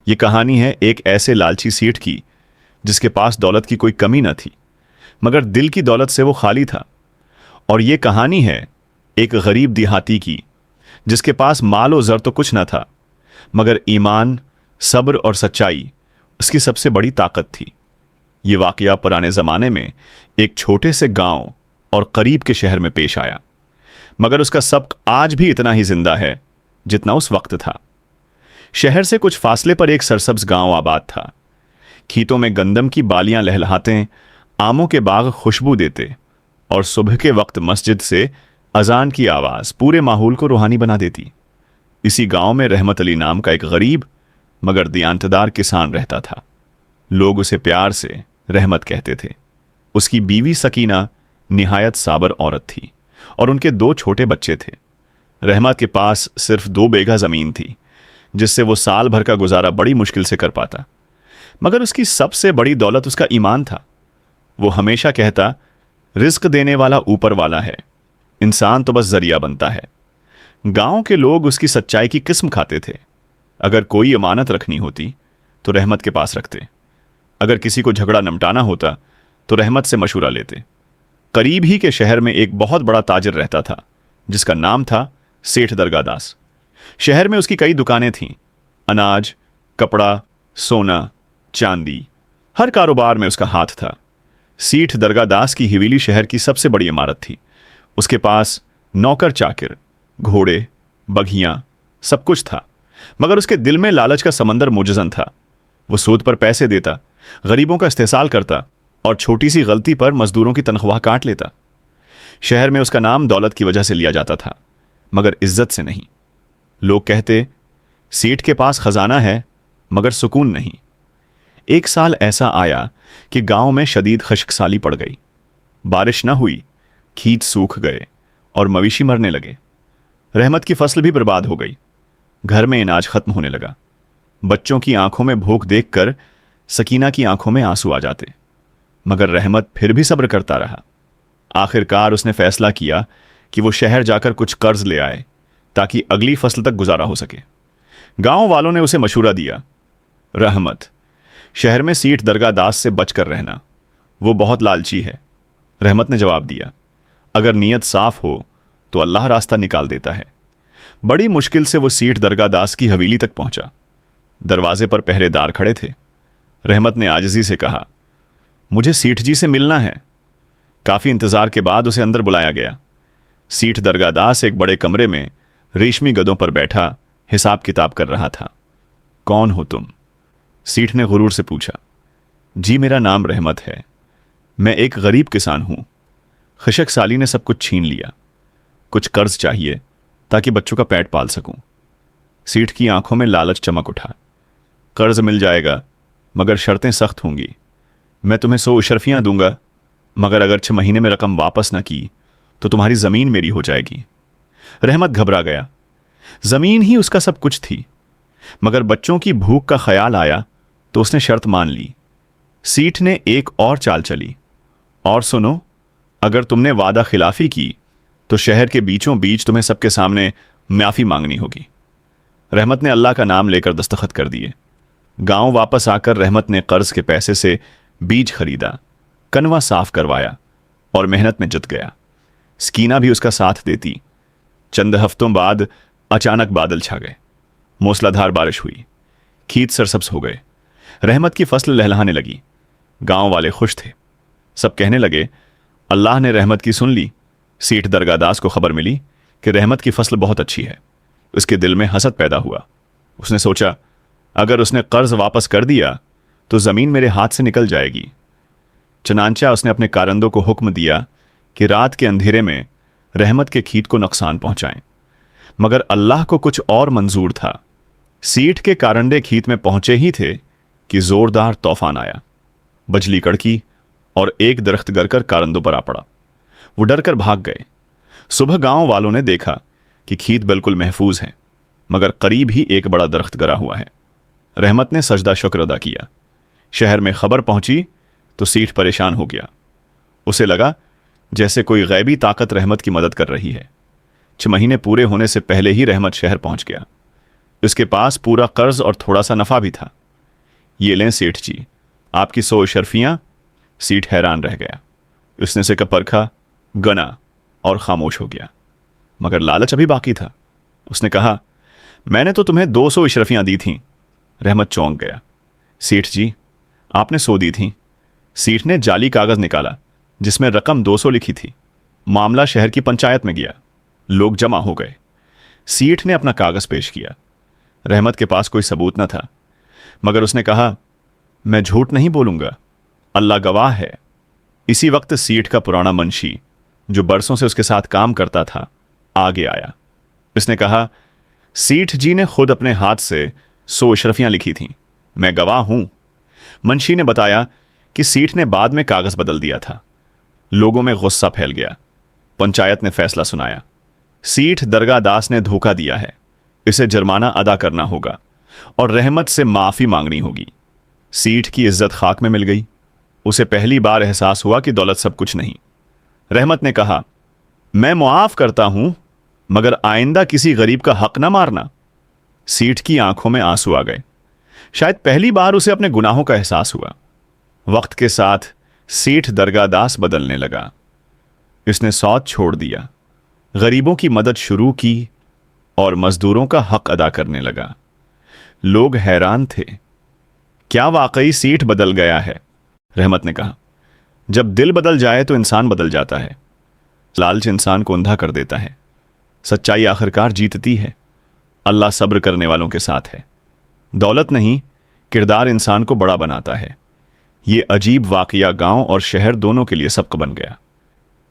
ये कहानी है एक ऐसे लालची सेठ की जिसके पास दौलत की कोई कमी न थी, मगर दिल की दौलत से वो खाली था। और ये कहानी है एक गरीब देहाती की जिसके पास माल और जर तो कुछ न था, मगर ईमान, सब्र और सच्चाई उसकी सबसे बड़ी ताकत थी। ये वाकया पुराने ज़माने में एक छोटे से गांव और करीब के शहर में पेश आया, मगर उसका सबक आज भी इतना ही जिंदा है जितना उस वक्त था। शहर से कुछ फासले पर एक सरसब्ज गांव आबाद था। खेतों में गंदम की बालियां लहलहाते, आमों के बाग खुशबू देते और सुबह के वक्त मस्जिद से अजान की आवाज़ पूरे माहौल को रूहानी बना देती। इसी गांव में रहमत अली नाम का एक गरीब मगर दियांतदार किसान रहता था। लोग उसे प्यार से रहमत कहते थे। उसकी बीवी सकीना निहायत साबर औरत थी और उनके 2 छोटे बच्चे थे। रहमत के पास सिर्फ 2 बीघा ज़मीन थी जिससे वो साल भर का गुजारा बड़ी मुश्किल से कर पाता, मगर उसकी सबसे बड़ी दौलत उसका ईमान था। वो हमेशा कहता, रिस्क देने वाला ऊपर वाला है, इंसान तो बस जरिया बनता है। गांव के लोग उसकी सच्चाई की किस्म खाते थे। अगर कोई अमानत रखनी होती तो रहमत के पास रखते, अगर किसी को झगड़ा निपटाना होता तो रहमत से मशवरा लेते। करीब ही के शहर में एक बहुत बड़ा ताजिर रहता था जिसका नाम था सेठ दरगाहदास। शहर में उसकी कई दुकानें थीं। अनाज, कपड़ा, सोना, चांदी, हर कारोबार में उसका हाथ था। सेठ दरगाहदास की हवेली शहर की सबसे बड़ी इमारत थी। उसके पास नौकर चाकर, घोड़े, बघियां, सब कुछ था, मगर उसके दिल में लालच का समंदर मुजज़न था। वो सूद पर पैसे देता, गरीबों का इस्तेसाल करता और छोटी सी गलती पर मजदूरों की तनख्वाह काट लेता। शहर में उसका नाम दौलत की वजह से लिया जाता था, मगर इज्जत से नहीं। लोग कहते, सेठ के पास खजाना है मगर सुकून नहीं। एक साल ऐसा आया कि गांव में शदीद खश्कसाली पड़ गई। बारिश न हुई, खेत सूख गए और मवेशी मरने लगे। रहमत की फसल भी बर्बाद हो गई। घर में अनाज खत्म होने लगा। बच्चों की आंखों में भूख देखकर सकीना की आंखों में आंसू आ जाते, मगर रहमत फिर भी सब्र करता रहा। आखिरकार उसने फैसला किया कि वो शहर जाकर कुछ कर्ज ले आए ताकि अगली फसल तक गुजारा हो सके। गांव वालों ने उसे मशवरा दिया, रहमत, शहर में सेठ दरगाहदास से बचकर रहना, वो बहुत लालची है। रहमत ने जवाब दिया, अगर नीयत साफ हो तो अल्लाह रास्ता निकाल देता है। बड़ी मुश्किल से वो सेठ दरगाहदास की हवेली तक पहुंचा। दरवाजे पर पहरेदार खड़े थे। रहमत ने आजिज़ी से कहा, मुझे सेठ जी से मिलना है। काफी इंतजार के बाद उसे अंदर बुलाया गया। सेठ दरगाहदास एक बड़े कमरे में रेशमी गदों पर बैठा हिसाब किताब कर रहा था। कौन हो तुम? सेठ ने गुरूर से पूछा। जी, मेरा नाम रहमत है, मैं एक गरीब किसान हूं। खशक साली ने सब कुछ छीन लिया। कुछ कर्ज चाहिए ताकि बच्चों का पेट पाल सकूं। सेठ की आंखों में लालच चमक उठा। कर्ज मिल जाएगा, मगर शर्तें सख्त होंगी। मैं तुम्हें 100 अशरफियां दूंगा, मगर अगर 6 महीने में रकम वापस न की तो तुम्हारी जमीन मेरी हो जाएगी। रहमत घबरा गया। जमीन ही उसका सब कुछ थी, मगर बच्चों की भूख का ख्याल आया तो उसने शर्त मान ली। सेठ ने एक और चाल चली, और सुनो, अगर तुमने वादा खिलाफी की तो शहर के बीचों बीच तुम्हें सबके सामने माफी मांगनी होगी। रहमत ने अल्लाह का नाम लेकर दस्तखत कर दिए। गांव वापस आकर रहमत ने कर्ज के पैसे से बीज खरीदा, कनवा साफ करवाया और मेहनत में जुट गया। सकीना भी उसका साथ देती। चंद हफ्तों बाद अचानक बादल छा गए। मूसलाधार बारिश हुई। खेत सरसब्ज हो गए। रहमत की फसल लहलहाने लगी। गांव वाले खुश थे। सब कहने लगे, अल्लाह ने रहमत की सुन ली। सेठ दरगाहदास को खबर मिली कि रहमत की फसल बहुत अच्छी है। उसके दिल में हसद पैदा हुआ। उसने सोचा, अगर उसने कर्ज वापस कर दिया तो जमीन मेरे हाथ से निकल जाएगी। चनांचा उसने अपने कारंदों को हुक्म दिया कि रात के अंधेरे में रहमत के खेत को नुकसान पहुंचाएं, मगर अल्लाह को कुछ और मंजूर था। सेठ के कारंडे खेत में पहुंचे ही थे कि जोरदार तूफान आया। बजली कड़की और एक दरख्त गिरकर कारंदों पर आ पड़ा। वो डरकर भाग गए। सुबह गांव वालों ने देखा कि खेत बिल्कुल महफूज है, मगर करीब ही एक बड़ा दरख्त गिरा हुआ है। रहमत ने सजदा शुक्र अदा किया। शहर में खबर पहुंची तो सेठ परेशान हो गया। उसे लगा जैसे कोई गैबी ताकत रहमत की मदद कर रही है। 6 महीने पूरे होने से पहले ही रहमत शहर पहुंच गया। उसके पास पूरा कर्ज और थोड़ा सा नफा भी था। ये लें सेठ जी, आपकी 100 अशरफियां। सेठ हैरान रह गया। उसने सिक्का परखा, गना और खामोश हो गया। मगर लालच अभी बाकी था। उसने कहा, मैंने तो तुम्हें 200 अशरफियां दी थीं। रहमत चौंक गया। सेठ जी, आपने 100 दी थीं। सेठ ने जाली कागज निकाला जिसमें रकम 200 लिखी थी। मामला शहर की पंचायत में गया। लोग जमा हो गए। सेठ ने अपना कागज पेश किया। रहमत के पास कोई सबूत न था, मगर उसने कहा, मैं झूठ नहीं बोलूंगा, अल्लाह गवाह है। इसी वक्त सेठ का पुराना मुंशी, जो बरसों से उसके साथ काम करता था, आगे आया। उसने कहा, सेठ जी ने खुद अपने हाथ से 100 अशरफियां लिखी थीं, मैं गवाह हूं। मुंशी ने बताया कि सेठ ने बाद में कागज बदल दिया था। लोगों में गुस्सा फैल गया। पंचायत ने फैसला सुनाया, सेठ दरगाह दास ने धोखा दिया है, इसे जुर्माना अदा करना होगा और रहमत से माफी मांगनी होगी। सेठ की इज्जत खाक में मिल गई। उसे पहली बार एहसास हुआ कि दौलत सब कुछ नहीं। रहमत ने कहा, मैं मुआफ करता हूं, मगर आइंदा किसी गरीब का हक ना मारना। सेठ की आंखों में आंसू आ गए। शायद पहली बार उसे अपने गुनाहों का एहसास हुआ। वक्त के साथ सेठ दरगाहदास बदलने लगा। उसने सौत छोड़ दिया, गरीबों की मदद शुरू की और मजदूरों का हक अदा करने लगा। लोग हैरान थे, क्या वाकई सेठ बदल गया है? रहमत ने कहा, जब दिल बदल जाए तो इंसान बदल जाता है। लालच इंसान को अंधा कर देता है। सच्चाई आखिरकार जीतती है। अल्लाह सब्र करने वालों के साथ है। दौलत नहीं, किरदार इंसान को बड़ा बनाता है। ये अजीब वाकया गांव और शहर दोनों के लिए सबक बन गया।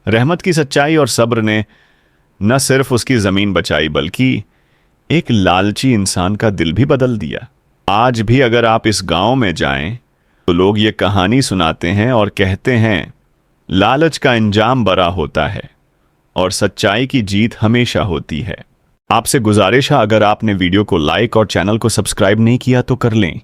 रहमत की सच्चाई और सब्र ने न सिर्फ उसकी जमीन बचाई, बल्कि एक लालची इंसान का दिल भी बदल दिया। आज भी अगर आप इस गांव में जाएं तो लोग ये कहानी सुनाते हैं और कहते हैं, लालच का अंजाम बड़ा होता है और सच्चाई की जीत हमेशा होती है। आपसे गुजारिश है, अगर आपने वीडियो को लाइक और चैनल को सब्सक्राइब नहीं किया तो कर लें।